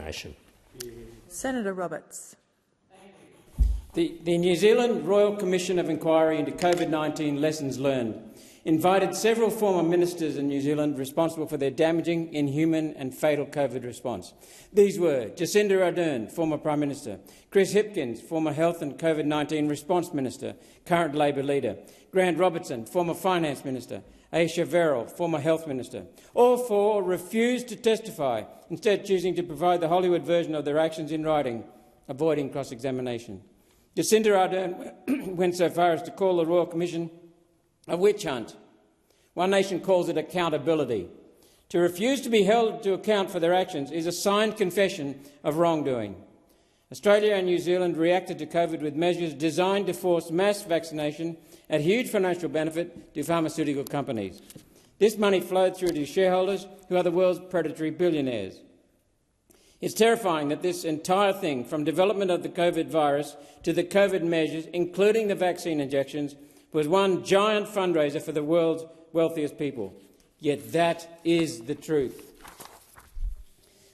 vaccination. Senator Roberts. The New Zealand Royal Commission of Inquiry into COVID-19 Lessons Learned invited several former ministers in New Zealand responsible for their damaging, inhuman and fatal COVID response. These were Jacinda Ardern, former Prime Minister; Chris Hipkins, former Health and COVID-19 Response Minister, current Labor leader; Grant Robertson, former Finance Minister; Aisha Verrall, former Health Minister. All four refused to testify, instead choosing to provide the Hollywood version of their actions in writing, avoiding cross-examination. Jacinda Ardern went so far as to call the Royal Commission a witch hunt. One nation calls it accountability. To refuse to be held to account for their actions is a signed confession of wrongdoing. Australia and New Zealand reacted to COVID with measures designed to force mass vaccination at huge financial benefit to pharmaceutical companies. This money flowed through to shareholders who are the world's predatory billionaires. It's terrifying that this entire thing, from development of the COVID virus to the COVID measures, including the vaccine injections, was one giant fundraiser for the world's wealthiest people. Yet that is the truth.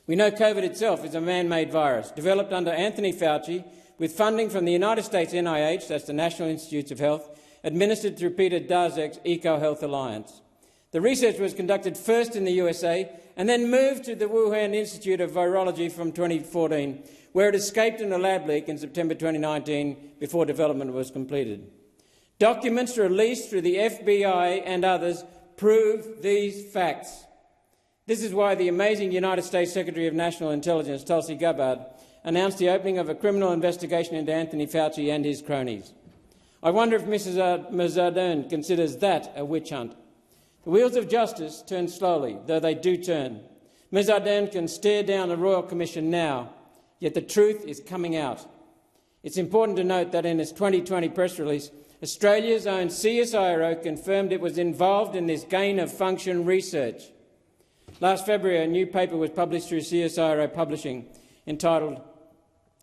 We know COVID itself is a man-made virus, developed under Anthony Fauci, with funding from the United States NIH, that's the National Institutes of Health, administered through Peter Daszak's EcoHealth Alliance. The research was conducted first in the USA and then moved to the Wuhan Institute of Virology from 2014, where it escaped in a lab leak in September 2019 before development was completed. Documents released through the FBI and others prove these facts. This is why the amazing United States Secretary of National Intelligence, Tulsi Gabbard, announced the opening of a criminal investigation into Anthony Fauci and his cronies. I wonder if Ms Ardern considers that a witch hunt. The wheels of justice turn slowly, though they do turn. Ms Ardern can stare down the Royal Commission now, yet the truth is coming out. It's important to note that in its 2020 press release, Australia's own CSIRO confirmed it was involved in this gain-of-function research. Last February, a new paper was published through CSIRO Publishing entitled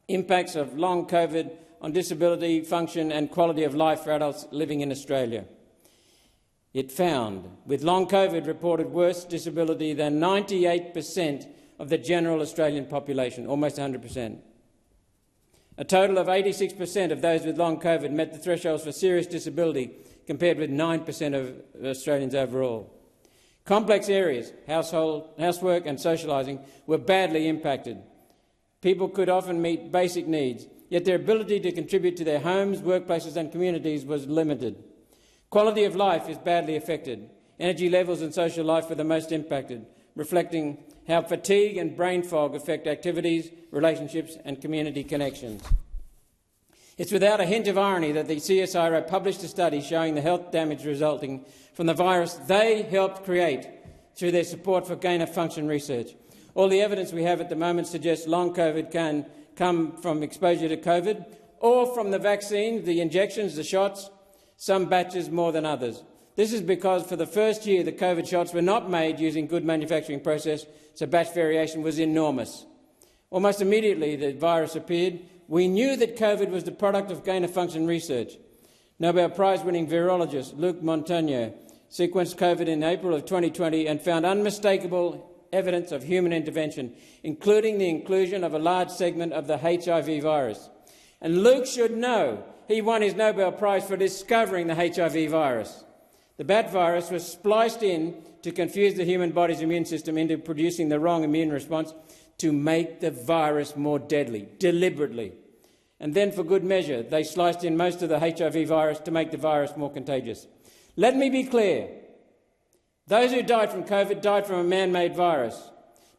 Impacts of Long COVID on Disability, Function and Quality of Life for Adults Living in Australia. It found, with long COVID, reported worse disability than 98% of the general Australian population, almost 100%. A total of 86% of those with long COVID met the thresholds for serious disability, compared with 9% of Australians overall. Complex areas, housework and socialising, were badly impacted. People could often meet basic needs, yet their ability to contribute to their homes, workplaces and communities was limited. Quality of life is badly affected. Energy levels and social life were the most impacted, reflecting how fatigue and brain fog affect activities, relationships and community connections. It's without a hint of irony that the CSIRO published a study showing the health damage resulting from the virus they helped create through their support for gain-of-function research. All the evidence we have at the moment suggests long COVID can come from exposure to COVID or from the vaccine, the injections, the shots, some batches more than others. This is because for the first year the COVID shots were not made using good manufacturing process, so batch variation was enormous. Almost immediately the virus appeared. We knew that COVID was the product of gain-of-function research. Nobel Prize-winning virologist Luc Montagnier sequenced COVID in April of 2020 and found unmistakable evidence of human intervention, including the inclusion of a large segment of the HIV virus. And Luc should know he won his Nobel Prize for discovering the HIV virus. The bat virus was spliced in to confuse the human body's immune system into producing the wrong immune response to make the virus more deadly, deliberately. And then, for good measure, they sliced in most of the HIV virus to make the virus more contagious. Let me be clear. Those who died from COVID died from a man-made virus,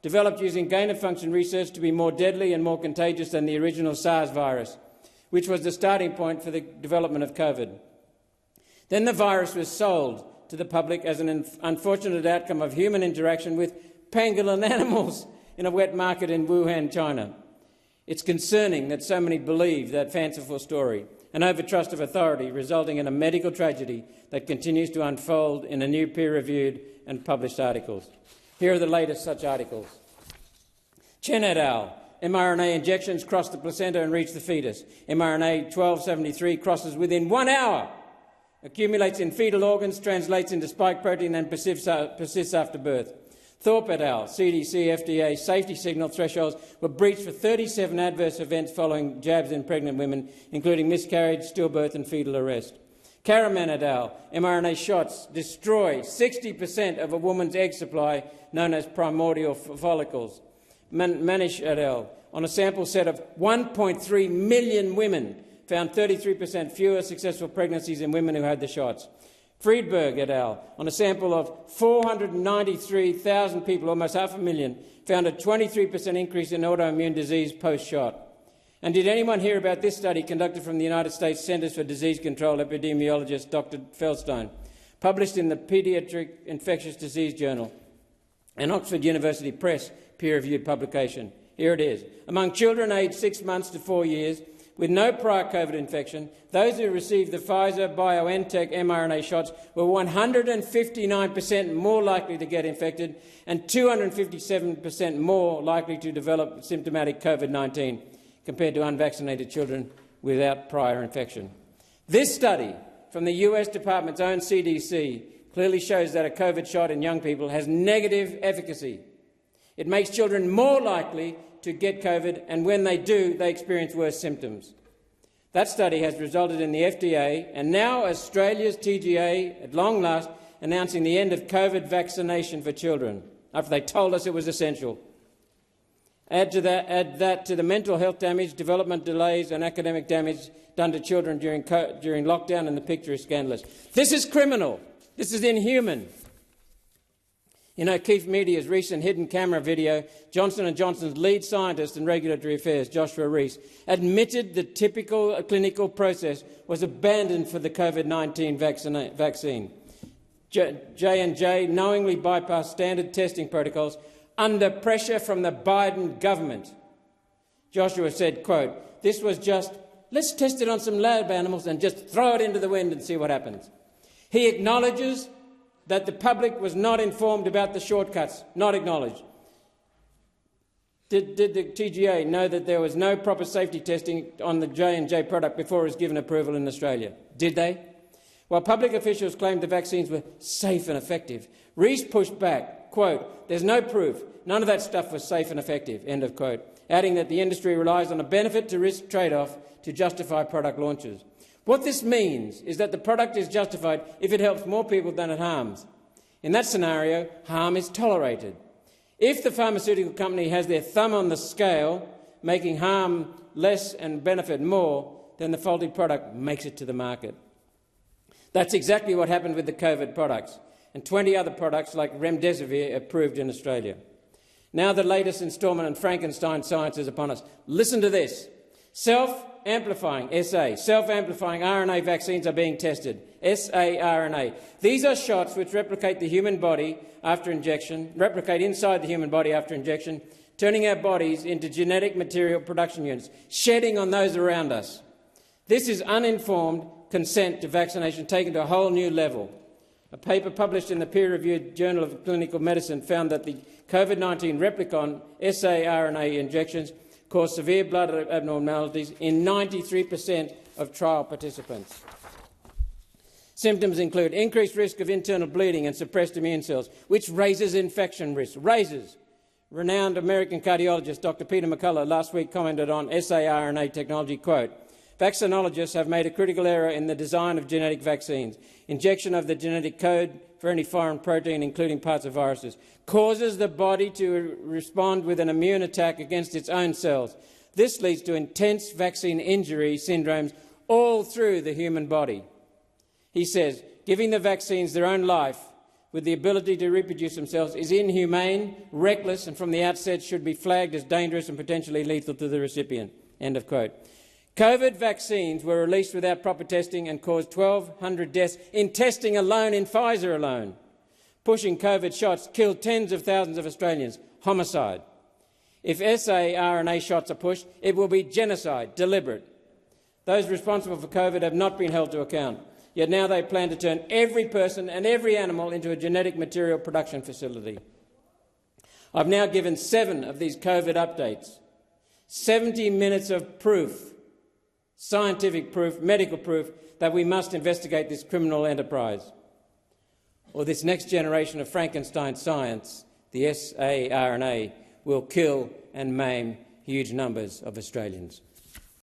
developed using gain-of-function research to be more deadly and more contagious than the original SARS virus, which was the starting point for the development of COVID. Then the virus was sold to the public as an unfortunate outcome of human interaction with pangolin animals in a wet market in Wuhan, China. It's concerning that so many believe that fanciful story, an overtrust of authority resulting in a medical tragedy that continues to unfold in a new peer-reviewed and published articles. Here are the latest such articles. Chen et al. mRNA injections cross the placenta and reach the fetus. mRNA 1273 crosses within 1 hour, accumulates in fetal organs, translates into spike protein and persists after birth. Thorpe et al., CDC, FDA, safety signal thresholds were breached for 37 adverse events following jabs in pregnant women, including miscarriage, stillbirth and fetal arrest. Karaman et al., mRNA shots destroy 60% of a woman's egg supply, known as primordial follicles. Manish et al., on a sample set of 1.3 million women, found 33% fewer successful pregnancies in women who had the shots. Friedberg et al., on a sample of 493,000 people, almost 500,000, found a 23% increase in autoimmune disease post-shot. And did anyone hear about this study conducted from the United States Centers for Disease Control epidemiologist Dr. Feldstein, published in the Pediatric Infectious Disease Journal, an Oxford University Press peer-reviewed publication? Here it is. Among children aged 6 months to 4 years with no prior COVID infection, those who received the Pfizer-BioNTech mRNA shots were 159% more likely to get infected and 257% more likely to develop symptomatic COVID-19 compared to unvaccinated children without prior infection. This study from the US Department's own CDC clearly shows that a COVID shot in young people has negative efficacy. It makes children more likely to get COVID, and when they do, they experience worse symptoms. That study has resulted in the FDA and now Australia's TGA, at long last, announcing the end of COVID vaccination for children, after they told us it was essential. Add that to the mental health damage, development delays and academic damage done to children during lockdown, and the picture is scandalous. This is criminal. This is inhuman. In O'Keefe Media's recent hidden camera video, Johnson & Johnson's lead scientist in regulatory affairs, Joshua Reese, admitted the typical clinical process was abandoned for the COVID-19 vaccine. J&J knowingly bypassed standard testing protocols under pressure from the Biden government. Joshua said, quote, "This was just, let's test it on some lab animals and just throw it into the wind and see what happens." He acknowledges that the public was not informed about the shortcuts, not acknowledged. Did the TGA know that there was no proper safety testing on the J&J product before it was given approval in Australia? Did they? While public officials claimed the vaccines were safe and effective, Reese pushed back, quote, "There's no proof. None of that stuff was safe and effective," end of quote, adding that the industry relies on a benefit-to-risk trade-off to justify product launches. What this means is that the product is justified if it helps more people than it harms. In that scenario, harm is tolerated. If the pharmaceutical company has their thumb on the scale, making harm less and benefit more, then the faulty product makes it to the market. That's exactly what happened with the COVID products, and 20 other products like remdesivir approved in Australia. Now the latest instalment in Frankenstein science is upon us. Listen to this. Self-amplifying RNA vaccines are being tested. saRNA. These are shots which replicate the human body after injection, replicate inside the human body after injection, turning our bodies into genetic material production units, shedding on those around us. This is uninformed consent to vaccination taken to a whole new level. A paper published in the peer-reviewed Journal of Clinical Medicine found that the COVID-19 replicon saRNA injections caused severe blood abnormalities in 93% of trial participants. Symptoms include increased risk of internal bleeding and suppressed immune cells, which raises infection risk. Renowned American cardiologist Dr. Peter McCullough last week commented on saRNA technology, quote, "Vaccinologists have made a critical error in the design of genetic vaccines. Injection of the genetic code for any foreign protein, including parts of viruses, causes the body to respond with an immune attack against its own cells. This leads to intense vaccine injury syndromes all through the human body." He says, giving the vaccines their own life with the ability to reproduce themselves is inhumane, reckless, and from the outset should be flagged as dangerous and potentially lethal to the recipient. End of quote. COVID vaccines were released without proper testing and caused 1,200 deaths in testing alone, in Pfizer alone. Pushing COVID shots killed tens of thousands of Australians. Homicide. If saRNA shots are pushed, it will be genocide, deliberate. Those responsible for COVID have not been held to account, yet now they plan to turn every person and every animal into a genetic material production facility. I've now given 7 of these COVID updates. 70 minutes of proof, scientific proof, medical proof, that we must investigate this criminal enterprise, or this next generation of Frankenstein science the SARNA will kill and maim huge numbers of Australians.